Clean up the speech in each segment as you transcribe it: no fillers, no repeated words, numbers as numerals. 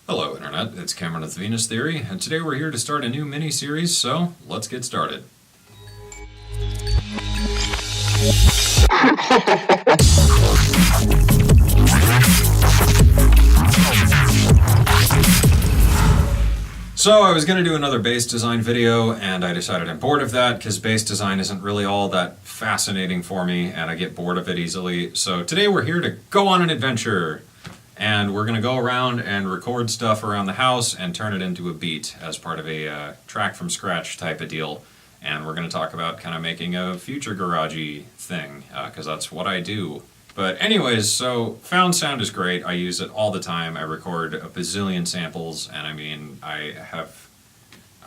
Hello Internet, it's Cameron with Venus Theory, and today we're here to start a new mini-series, so let's get started. So I was going to do another bass design video, and I decided I'm bored of that because bass design isn't really all that fascinating for me, and I get bored of it easily. So today we're here to go on an adventure, and we're going to go around and record stuff around the house and turn it into a beat as part of a track from scratch type of deal. And we're going to talk about kind of making a future garagey thing, because that's what I do. But anyways, so found sound is great. I use it all the time. I record a bazillion samples, and I mean, I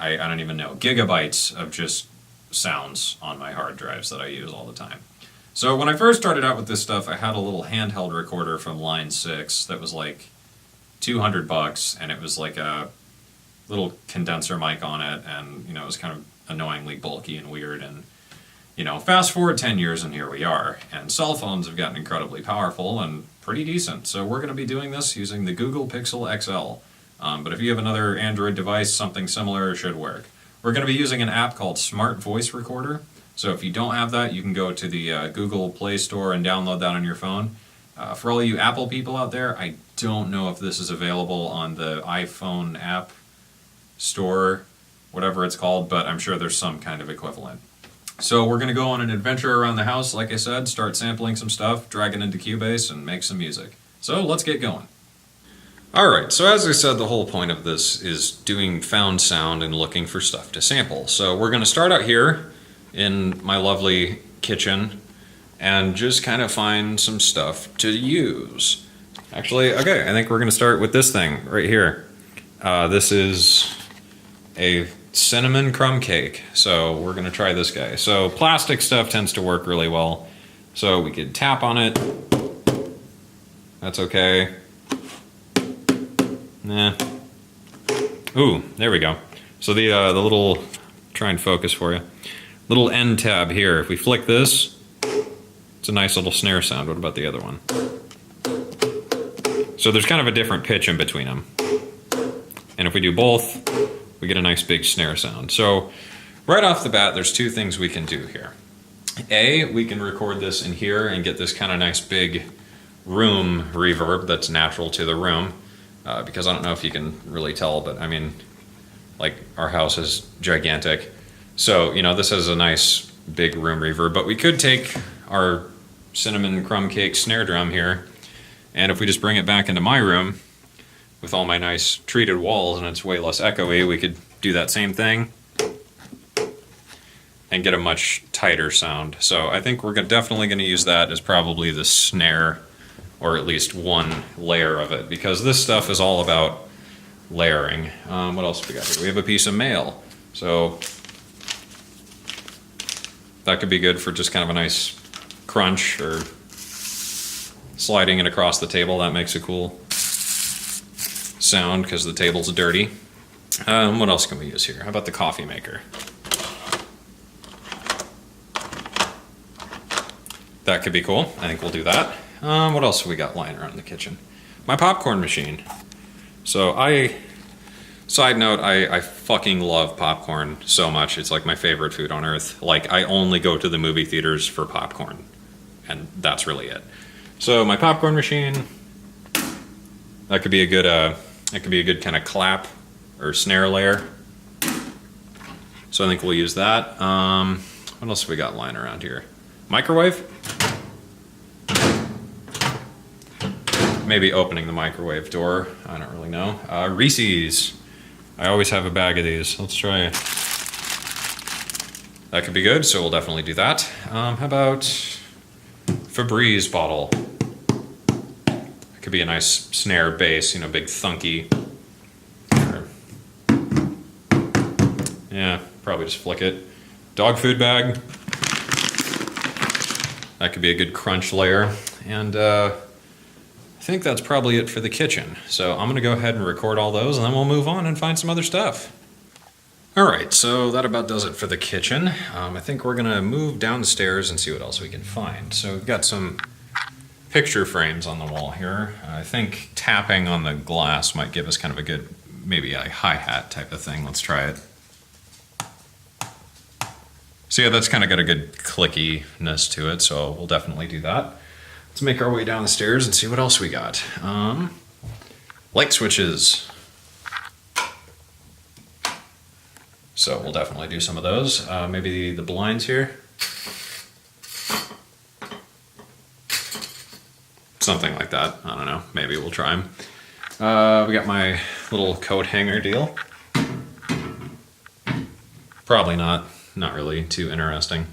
don't even know, gigabytes of just sounds on my hard drives that I use all the time. So when I first started out with this stuff, I had a little handheld recorder from Line 6 that was like $200, and it was like a little condenser mic on it, and you know, it was kind of annoyingly bulky and weird. And you know, fast forward 10 years and here we are, and cell phones have gotten incredibly powerful and pretty decent. So we're going to be doing this using the Google Pixel XL. But if you have another Android device, something similar should work. We're going to be using an app called Smart Voice Recorder. So if you don't have that, you can go to the Google Play Store and download that on your phone. For all you Apple people out there, I don't know if this is available on the iPhone app store, whatever it's called, but I'm sure there's some kind of equivalent. So we're going to go on an adventure around the house, like I said, start sampling some stuff, drag it into Cubase, and make some music. So let's get going. Alright, so as I said, the whole point of this is doing found sound and looking for stuff to sample. So we're going to start out here in my lovely kitchen and just kind of find some stuff to use. Actually, okay, I think we're going to start with this thing right here. This is a cinnamon crumb cake, so we're going to try this guy. So plastic stuff tends to work really well, so we could tap on it. That's okay. Nah. Ooh, there we go. So the little, try and focus for you, little end tab here, if we flick this, it's a nice little snare sound. What about the other one? So there's kind of a different pitch in between them, and if we do both, we get a nice big snare sound. So right off the bat, there's two things we can do here. A, we can record this in here and get this kind of nice big room reverb that's natural to the room, because I don't know if you can really tell, but I mean, like, our house is gigantic. So, you know, this has a nice big room reverb, but we could take our cinnamon crumb cake snare drum here, and if we just bring it back into my room, with all my nice treated walls and it's way less echoey, we could do that same thing and get a much tighter sound. So I think we're definitely going to use that as probably the snare, or at least one layer of it, because this stuff is all about layering. What else we got here? We have a piece of mail. So that could be good for just kind of a nice crunch, or sliding it across the table. That makes a cool sound because the table's dirty. What else can we use here? How about the coffee maker? That could be cool. I think we'll do that. What else have we got lying around in the kitchen? My popcorn machine. So side note, I fucking love popcorn so much. It's like my favorite food on earth. Like, I only go to the movie theaters for popcorn, and that's really it. So my popcorn machine, that could be a good kind of clap or snare layer. So I think we'll use that. What else have we got lying around here? Microwave? Maybe opening the microwave door. I don't really know. Reese's. I always have a bag of these. Let's try it. That could be good, so we'll definitely do that. How about Febreze bottle? Could be a nice snare bass, you know, big thunky. Yeah, probably just flick it. Dog food bag. That could be a good crunch layer. And I think that's probably it for the kitchen. So I'm going to go ahead and record all those, and then we'll move on and find some other stuff. Alright, so that about does it for the kitchen. I think we're going to move down the stairs and see what else we can find. So we've got some picture frames on the wall here. I think tapping on the glass might give us kind of a good, maybe a hi-hat type of thing. Let's try it. So yeah, that's kind of got a good clickiness to it, so we'll definitely do that. Let's make our way down the stairs and see what else we got. Light switches. So we'll definitely do some of those. Maybe the blinds here. Something like that. I don't know. Maybe we'll try them. We got my little coat hanger deal. Probably not really too interesting.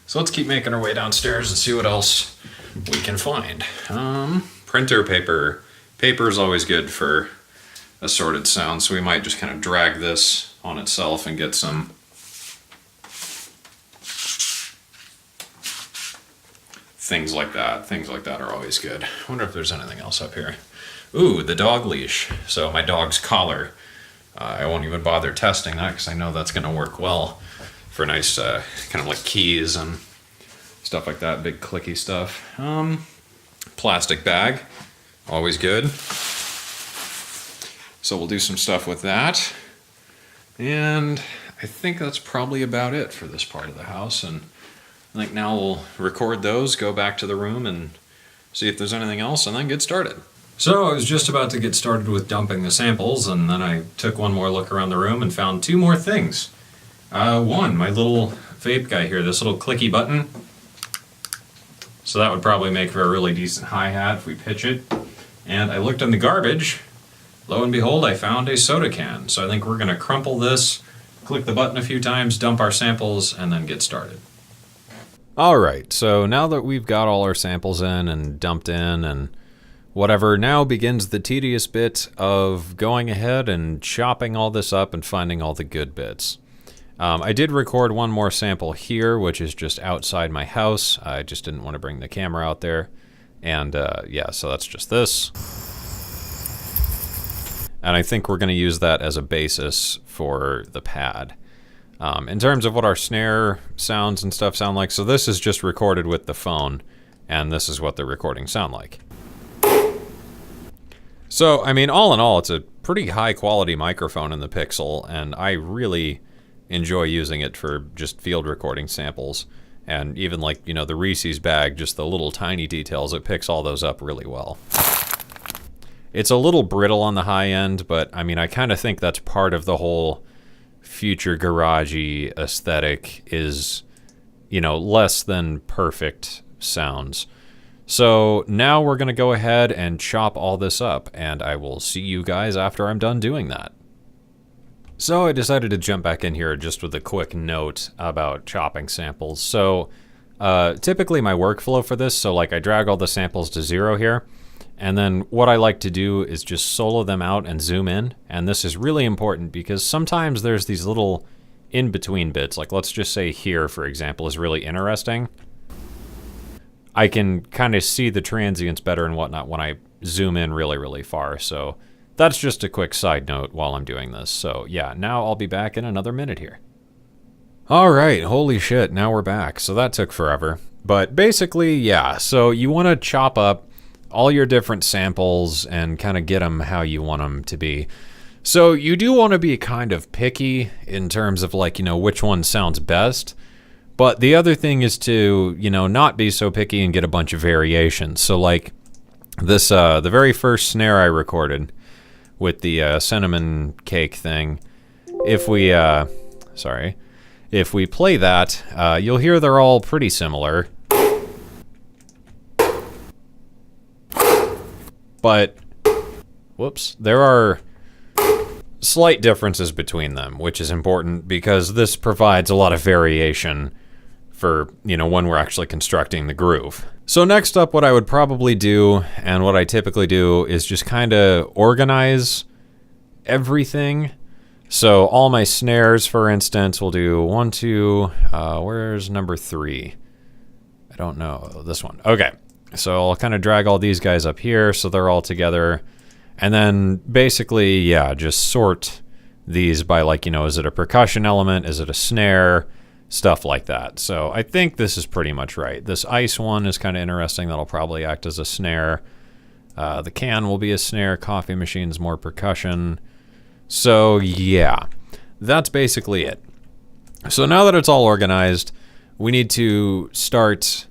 So let's keep making our way downstairs and see what else we can find. Printer paper. Paper is always good for assorted sound, so we might just kind of drag this on itself and get some things like that. Things like that are always good. I wonder if there's anything else up here. Ooh, the dog leash. So my dog's collar. I won't even bother testing that because I know that's going to work well for nice kind of like keys and stuff like that, big clicky stuff. Plastic bag, always good. So we'll do some stuff with that. And I think that's probably about it for this part of the house. And I think now we'll record those, go back to the room and see if there's anything else, and then get started. So I was just about to get started with dumping the samples, and then I took one more look around the room and found two more things. One, my little vape guy here, this little clicky button. So that would probably make for a really decent hi-hat if we pitch it. And I looked in the garbage. Lo and behold, I found a soda can. So I think we're going to crumple this, click the button a few times, dump our samples, and then get started. All right, so now that we've got all our samples in and dumped in and whatever, now begins the tedious bit of going ahead and chopping all this up and finding all the good bits. I did record one more sample here, which is just outside my house. I just didn't want to bring the camera out there. And yeah, so that's just this. And I think we're going to use that as a basis for the pad. In terms of what our snare sounds and stuff sound like, so this is just recorded with the phone, and this is what the recordings sound like. So, I mean, all in all, it's a pretty high quality microphone in the Pixel, and I really enjoy using it for just field recording samples. And even like, you know, the Reese's bag, just the little tiny details, it picks all those up really well. It's a little brittle on the high end, but I mean, I kind of think that's part of the whole future garagey aesthetic is, you know, less than perfect sounds. So now we're going to go ahead and chop all this up, and I will see you guys after I'm done doing that. So I decided to jump back in here just with a quick note about chopping samples. So typically my workflow for this, so like I drag all the samples to 0 here, and then what I like to do is just solo them out and zoom in. And this is really important because sometimes there's these little in-between bits, like let's just say here, for example, is really interesting. I can kind of see the transients better and whatnot when I zoom in really, really far. So that's just a quick side note while I'm doing this. So yeah, now I'll be back in another minute here. All right, holy shit, now we're back. So that took forever. But basically, yeah, so you want to chop up all your different samples and kind of get them how you want them to be. So you do want to be kind of picky in terms of like, you know, which one sounds best. But the other thing is to, you know, not be so picky and get a bunch of variations. So like this, the very first snare I recorded with the cinnamon cake thing, if we play that, you'll hear they're all pretty similar. But, whoops, there are slight differences between them, which is important because this provides a lot of variation for, you know, when we're actually constructing the groove. So next up, what I would probably do, and what I typically do, is just kind of organize everything. So all my snares, for instance, we'll do 1, 2, where's number 3? I don't know, this one. Okay, so I'll kind of drag all these guys up here so they're all together. And then basically, yeah, just sort these by like, you know, is it a percussion element? Is it a snare? stuff like that. So I think this is pretty much right. This ice one is kind of interesting. That'll probably act as a snare. The can will be a snare. Coffee machine's more percussion. So yeah, that's basically it. So now that it's all organized, we need to start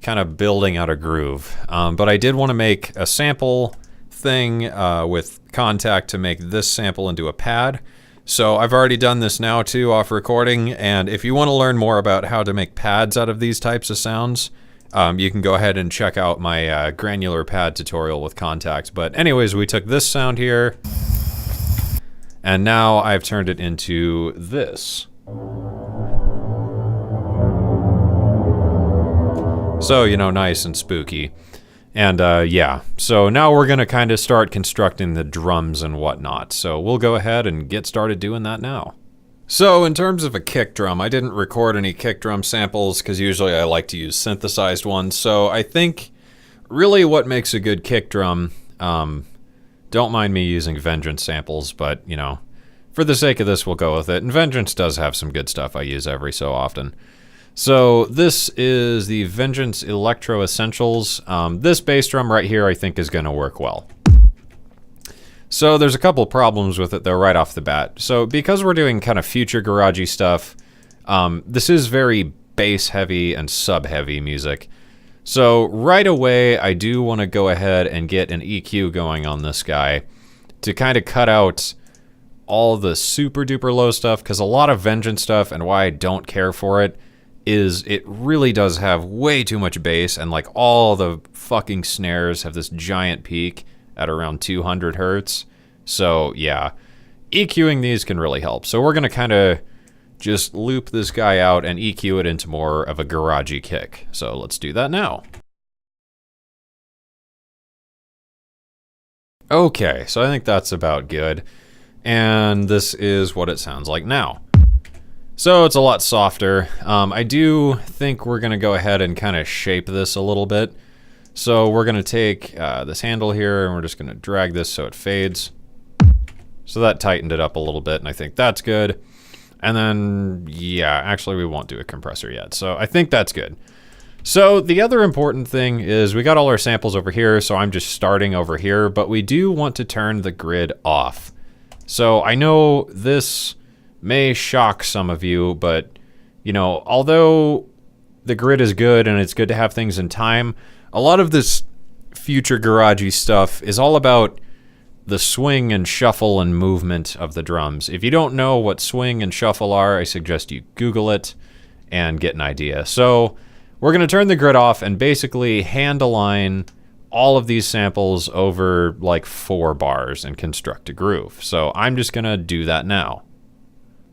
kind of building out a groove. But I did want to make a sample thing with Contact to make this sample into a pad. So I've already done this now too off recording, and if you want to learn more about how to make pads out of these types of sounds, you can go ahead and check out my granular pad tutorial with Contact. But anyways, we took this sound here, and now I've turned it into this. So, you know, nice and spooky. And yeah, so now we're going to kind of start constructing the drums and whatnot. So we'll go ahead and get started doing that now. So in terms of a kick drum, I didn't record any kick drum samples because usually I like to use synthesized ones. So I think really what makes a good kick drum, don't mind me using Vengeance samples, but you know, for the sake of this, we'll go with it. And Vengeance does have some good stuff I use every so often. So this is the Vengeance Electro Essentials. This bass drum right here I think is going to work well. So there's a couple problems with it though right off the bat. So because we're doing kind of future garagey stuff, this is very bass heavy and sub heavy music. So right away I do want to go ahead and get an EQ going on this guy to kind of cut out all the super duper low stuff, because a lot of Vengeance stuff, and why I don't care for it, is it really does have way too much bass, and like all the fucking snares have this giant peak at around 200 hertz. So yeah, EQing these can really help. So we're gonna kind of just loop this guy out and EQ it into more of a garagey kick. So let's do that now. Okay, so I think that's about good. And this is what it sounds like now. So it's a lot softer. I do think we're gonna go ahead and kind of shape this a little bit. So we're gonna take this handle here and we're just gonna drag this so it fades. So that tightened it up a little bit, and I think that's good. And then, yeah, actually we won't do a compressor yet. So I think that's good. So the other important thing is we got all our samples over here, so I'm just starting over here, but we do want to turn the grid off. So I know this may shock some of you, but you know, although the grid is good and it's good to have things in time, a lot of this future garagey stuff is all about the swing and shuffle and movement of the drums. If you don't know what swing and shuffle are, I suggest you Google it and get an idea. So we're going to turn the grid off and basically hand align all of these samples over like 4 bars and construct a groove. So I'm just going to do that now.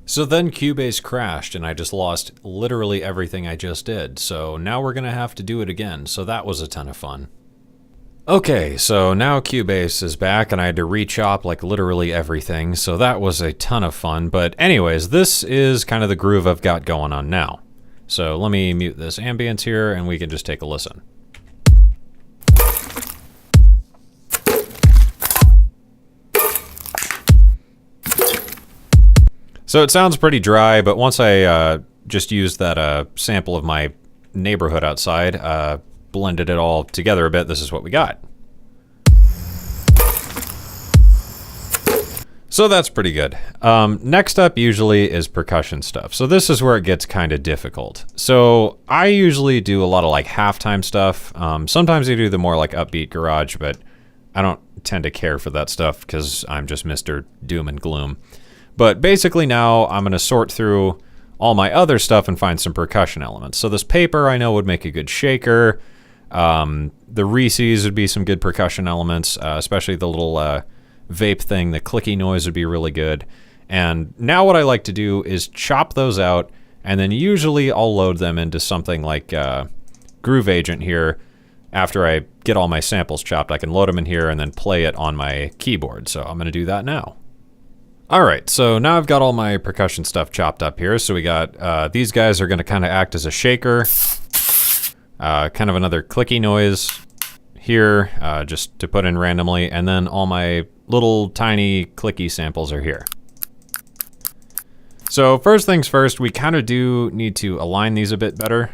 So then Cubase crashed and I just lost literally everything I just did. So now we're gonna have to do it again. So that was a ton of fun. Okay, so now Cubase is back and I had to re-chop like literally everything. So that was a ton of fun. But anyways, this is kind of the groove I've got going on now. So let me mute this ambience here and we can just take a listen. So it sounds pretty dry, but once I just used that sample of my neighborhood outside, blended it all together a bit, this is what we got. So that's pretty good. Next up usually is percussion stuff. So this is where it gets kind of difficult. So I usually do a lot of like halftime stuff. Sometimes I do the more like upbeat garage, but I don't tend to care for that stuff because I'm just Mr. Doom and Gloom. But basically now I'm going to sort through all my other stuff and find some percussion elements. So this paper I know would make a good shaker. The Reese's would be some good percussion elements, especially the little vape thing. The clicky noise would be really good. And now what I like to do is chop those out, and then usually I'll load them into something like Groove Agent here. After I get all my samples chopped, I can load them in here and then play it on my keyboard. So I'm going to do that now. Alright, so now I've got all my percussion stuff chopped up here. So we got, these guys are going to kind of act as a shaker. Kind of another clicky noise here, just to put in randomly. And then all my little tiny clicky samples are here. So first things first, we kind of do need to align these a bit better.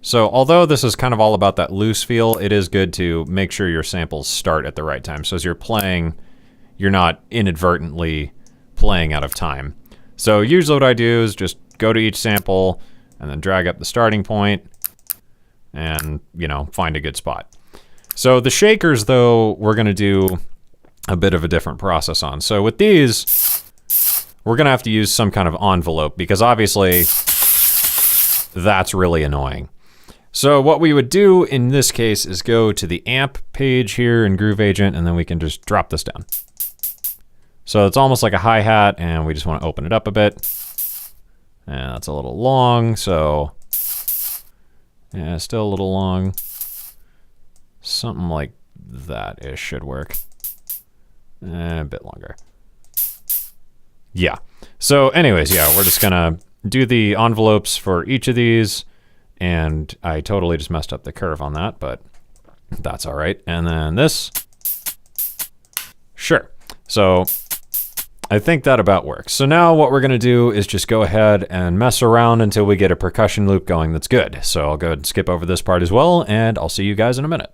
So although this is kind of all about that loose feel, it is good to make sure your samples start at the right time. So as you're playing, you're not inadvertently playing out of time. So usually what I do is just go to each sample and then drag up the starting point and, you know, find a good spot. So the shakers, though, we're going to do a bit of a different process on. So with these, we're going to have to use some kind of envelope because obviously that's really annoying. So what we would do in this case is go to the amp page here in Groove Agent, and then we can just drop this down. So it's almost like a hi-hat, and we just want to open it up a bit. And that's a little long, so yeah, still a little long. Something like that-ish should work. A bit longer. Yeah. So anyways, yeah, we're just gonna do the envelopes for each of these, and I totally just messed up the curve on that, but that's all right. And then this. Sure. So I think that about works. So now what we're gonna do is just go ahead and mess around until we get a percussion loop going that's good. So I'll go ahead and skip over this part as well, and I'll see you guys in a minute.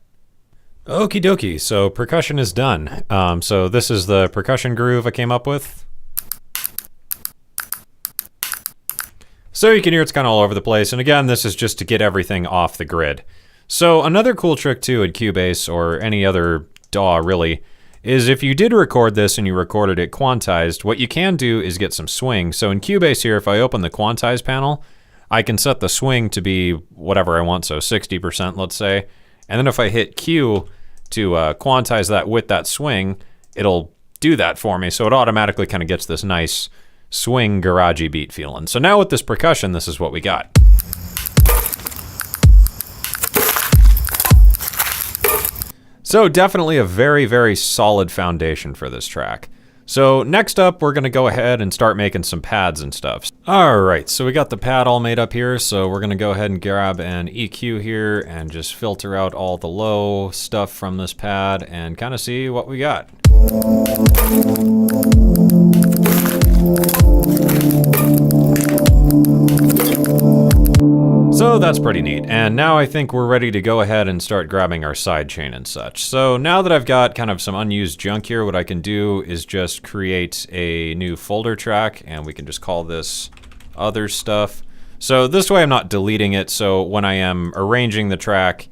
Okie dokie, so percussion is done. So this is the percussion groove I came up with. So you can hear it's kind of all over the place. And again, this is just to get everything off the grid. So another cool trick too at Cubase or any other DAW really is if you did record this and you recorded it quantized, what you can do is get some swing. So in Cubase here, if I open the quantize panel, I can set the swing to be whatever I want, so 60%, let's say. And then if I hit Q to quantize that with that swing, it'll do that for me. So it automatically kind of gets this nice swing garagey beat feeling. So now with this percussion, this is what we got. So definitely a very, very solid foundation for this track. So next up, we're gonna go ahead and start making some pads and stuff. All right, so we got the pad all made up here. So we're gonna go ahead and grab an EQ here and just filter out all the low stuff from this pad and kind of see what we got. So that's pretty neat. And now I think we're ready to go ahead and start grabbing our sidechain and such. So now that I've got kind of some unused junk here, what I can do is just create a new folder track, and we can just call this other stuff. So this way I'm not deleting it. So when I am arranging the track,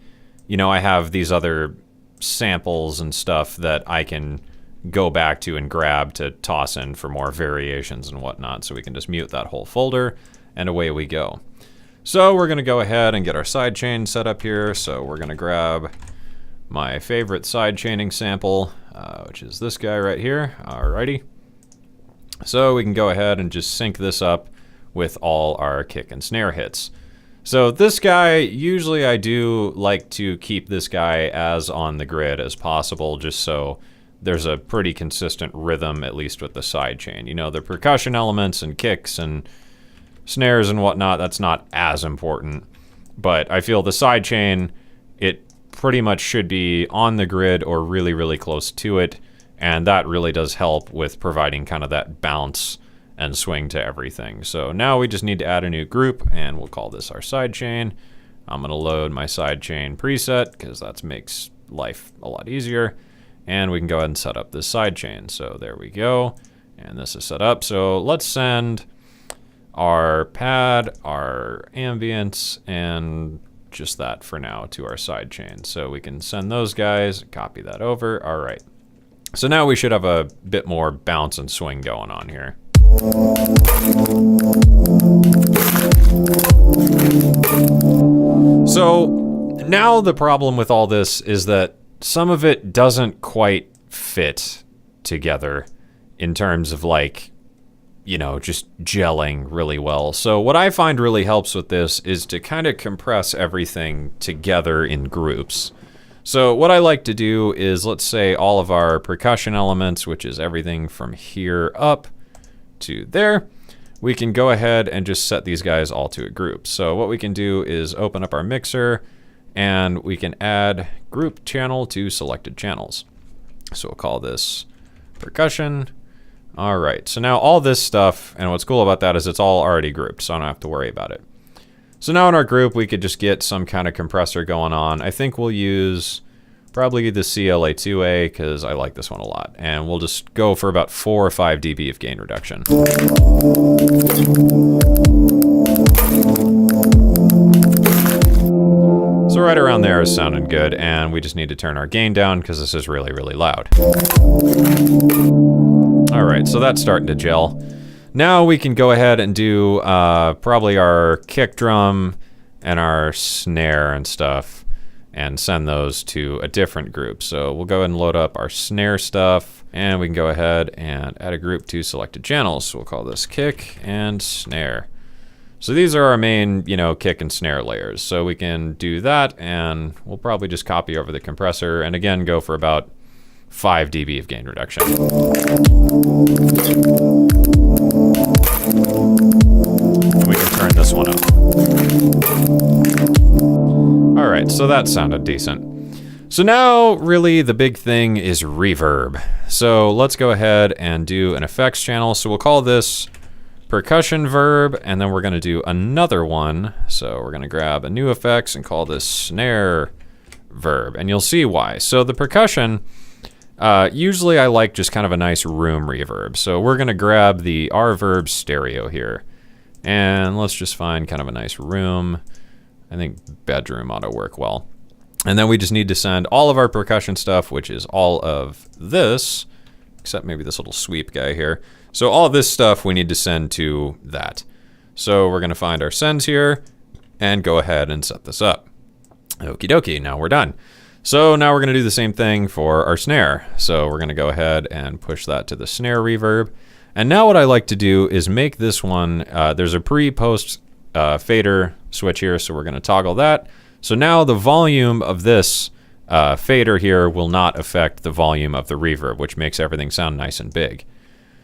you know, I have these other samples and stuff that I can go back to and grab to toss in for more variations and whatnot. So we can just mute that whole folder and away we go. So we're gonna go ahead and get our sidechain set up here. So we're gonna grab my favorite sidechaining sample, which is this guy right here. Alrighty. So we can go ahead and just sync this up with all our kick and snare hits. So this guy, usually I do like to keep this guy as on the grid as possible, just so there's a pretty consistent rhythm, at least with the sidechain. You know, the percussion elements and kicks and snares and whatnot, that's not as important. But I feel the sidechain, it pretty much should be on the grid or really, really close to it. And that really does help with providing kind of that bounce and swing to everything. So now we just need to add a new group, and we'll call this our sidechain. I'm gonna load my sidechain preset because that makes life a lot easier. And we can go ahead and set up this sidechain. So there we go. And this is set up. So let's send our pad, our ambience, and just that for now to our sidechain. So we can send those guys, copy that over. All right. So now we should have a bit more bounce and swing going on here. So now the problem with all this is that some of it doesn't quite fit together in terms of like, you know, just gelling really well. So what I find really helps with this is to kind of compress everything together in groups. So what I like to do is, let's say all of our percussion elements, which is everything from here up to there, we can go ahead and just set these guys all to a group. So what we can do is open up our mixer, and we can add group channel to selected channels. So we'll call this percussion. All right, so now all this stuff, and what's cool about that is it's all already grouped, so I don't have to worry about it. So now in our group, we could just get some kind of compressor going on. I think we'll use probably the CLA2A because I like this one a lot. And we'll just go for about 4 or 5 dB of gain reduction. So right around there is sounding good, and we just need to turn our gain down because this is really, really loud. All right, so that's starting to gel. Now we can go ahead and do probably our kick drum and our snare and stuff and send those to a different group. So we'll go ahead and load up our snare stuff, and we can go ahead and add a group to selected channels. So we'll call this kick and snare. So these are our main, kick and snare layers. So we can do that, and we'll probably just copy over the compressor and again go for about 5 dB of gain reduction. And we can turn this one up. All right, so that sounded decent. So now really the big thing is reverb. So let's go ahead and do an effects channel. So we'll call this percussion verb, and then we're gonna do another one. So we're gonna grab a new effects and call this snare verb, and you'll see why. So the percussion, usually I like just kind of a nice room reverb. So we're gonna grab the R verb stereo here, and let's just find kind of a nice room. I think bedroom ought to work well. And then we just need to send all of our percussion stuff, which is all of this, except maybe this little sweep guy here. So all of this stuff we need to send to that. So we're gonna find our sends here and go ahead and set this up. Okie dokie, now we're done. So now we're gonna do the same thing for our snare. So we're gonna go ahead and push that to the snare reverb. And now what I like to do is make this one, there's a pre-post fader switch here, so we're gonna toggle that. So now the volume of this fader here will not affect the volume of the reverb, which makes everything sound nice and big.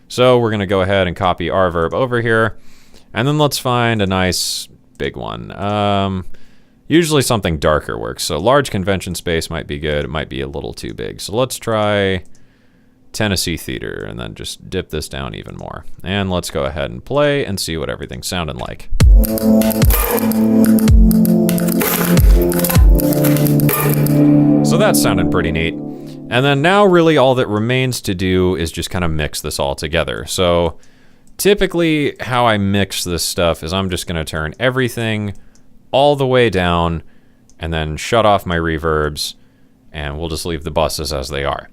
So we're gonna go ahead and copy our verb over here, and then let's find a nice big one. Usually something darker works, so large convention space might be good. It might be a little too big. So let's try Tennessee Theater, and then just dip this down even more. And let's go ahead and play and see what everything's sounding like. So that sounded pretty neat. And then now really all that remains to do is just kind of mix this all together. So typically how I mix this stuff is I'm just gonna turn everything all the way down and then shut off my reverbs, and we'll just leave the buses as they are.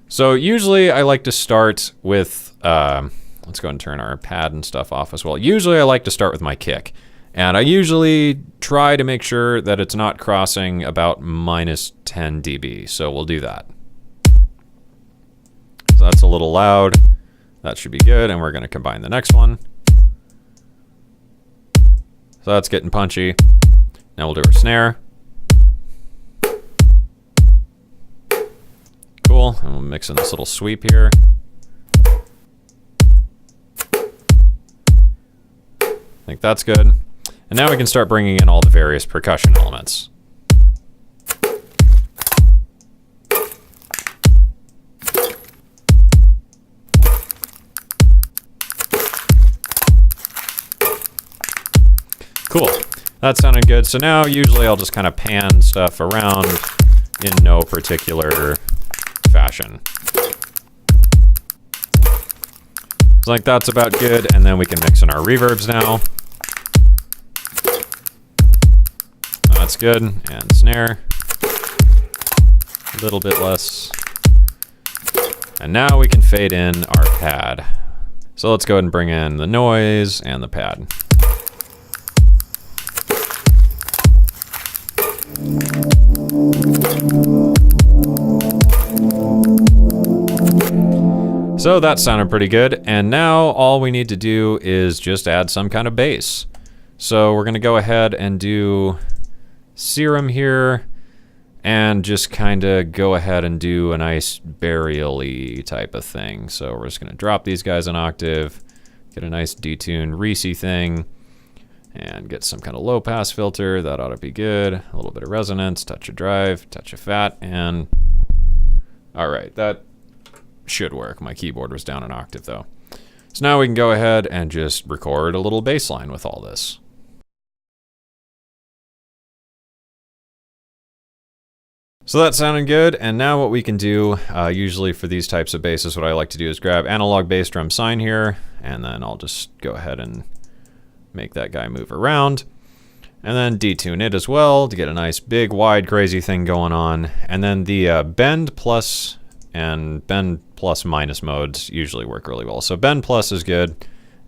So usually I like to start with, let's go and turn our pad and stuff off as well. Usually I like to start with my kick. And I usually try to make sure that it's not crossing about -10 dB. So we'll do that. So that's a little loud. That should be good. And we're going to combine the next one. So that's getting punchy. Now we'll do our snare. Cool. And we'll mix in this little sweep here. I think that's good. And now we can start bringing in all the various percussion elements. Cool, that sounded good. So now usually I'll just kind of pan stuff around in no particular fashion. So like that's about good, and then we can mix in our reverbs now. That's good, and snare, a little bit less. And now we can fade in our pad. So let's go ahead and bring in the noise and the pad. So that sounded pretty good, and now all we need to do is just add some kind of bass. So we're gonna go ahead and do Serum here, and just kind of go ahead and do a nice burial-y type of thing. So we're just gonna drop these guys an octave, get a nice detune Reese thing, and get some kind of low pass filter. That ought to be good. A little bit of resonance, touch of drive, touch of fat, and all right, that should work. My keyboard was down an octave though. So now we can go ahead and just record a little bass line with all this. So that sounded good, and now what we can do, usually for these types of basses, what I like to do is grab analog bass drum sine here, and then I'll just go ahead and make that guy move around. And then detune it as well to get a nice big wide crazy thing going on. And then the bend plus and bend plus minus modes usually work really well. So bend plus is good,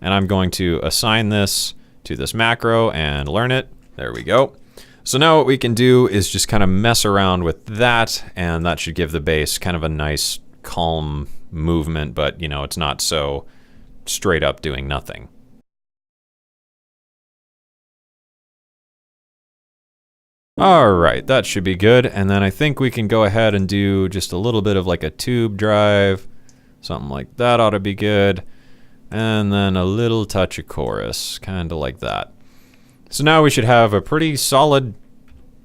and I'm going to assign this to this macro and learn it. There we go. So now what we can do is just kind of mess around with that, and that should give the bass kind of a nice calm movement, but you know, it's not so straight up doing nothing. All right, that should be good. And then I think we can go ahead and do just a little bit of like a tube drive, something like that ought to be good. And then a little touch of chorus, kind of like that. So now we should have a pretty solid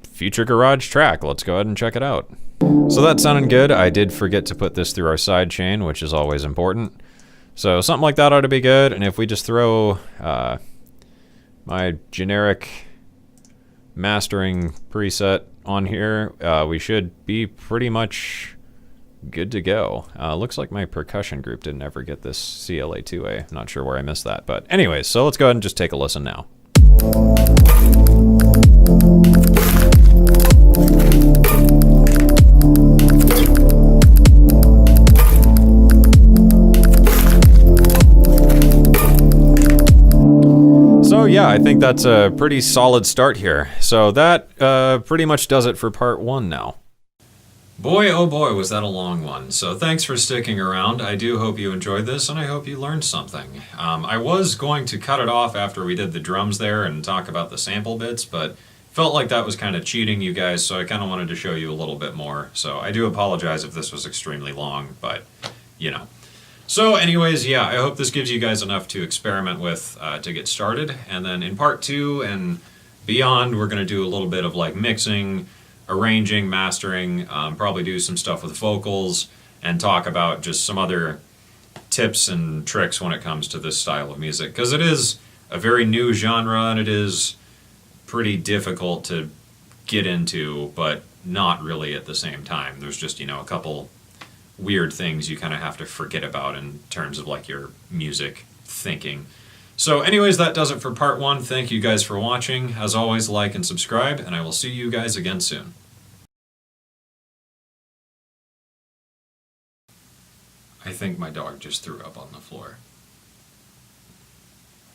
future garage track. Let's go ahead and check it out. So that sounded good. I did forget to put this through our sidechain, which is always important. So something like that ought to be good. And if we just throw my generic mastering preset on here, we should be pretty much good to go. Looks like my percussion group didn't ever get this CLA2A. I'm not sure where I missed that. But anyways, so let's go ahead and just take a listen now. So yeah, I think that's a pretty solid start here. So that pretty much does it for part one now. Boy, oh boy, was that a long one. So thanks for sticking around. I do hope you enjoyed this, and I hope you learned something. I was going to cut it off after we did the drums there and talk about the sample bits, but felt like that was kind of cheating you guys, so I kind of wanted to show you a little bit more. So I do apologize if this was extremely long, but you know. So anyways, yeah, I hope this gives you guys enough to experiment with to get started. And then in part two and beyond, we're going to do a little bit of like mixing, arranging, mastering, probably do some stuff with vocals, and talk about just some other tips and tricks when it comes to this style of music. Because it is a very new genre, and it is pretty difficult to get into, but not really at the same time. There's just, you know, a couple weird things you kind of have to forget about in terms of like your music thinking. So anyways, that does it for part one. Thank you guys for watching. As always, like and subscribe, and I will see you guys again soon. I think my dog just threw up on the floor.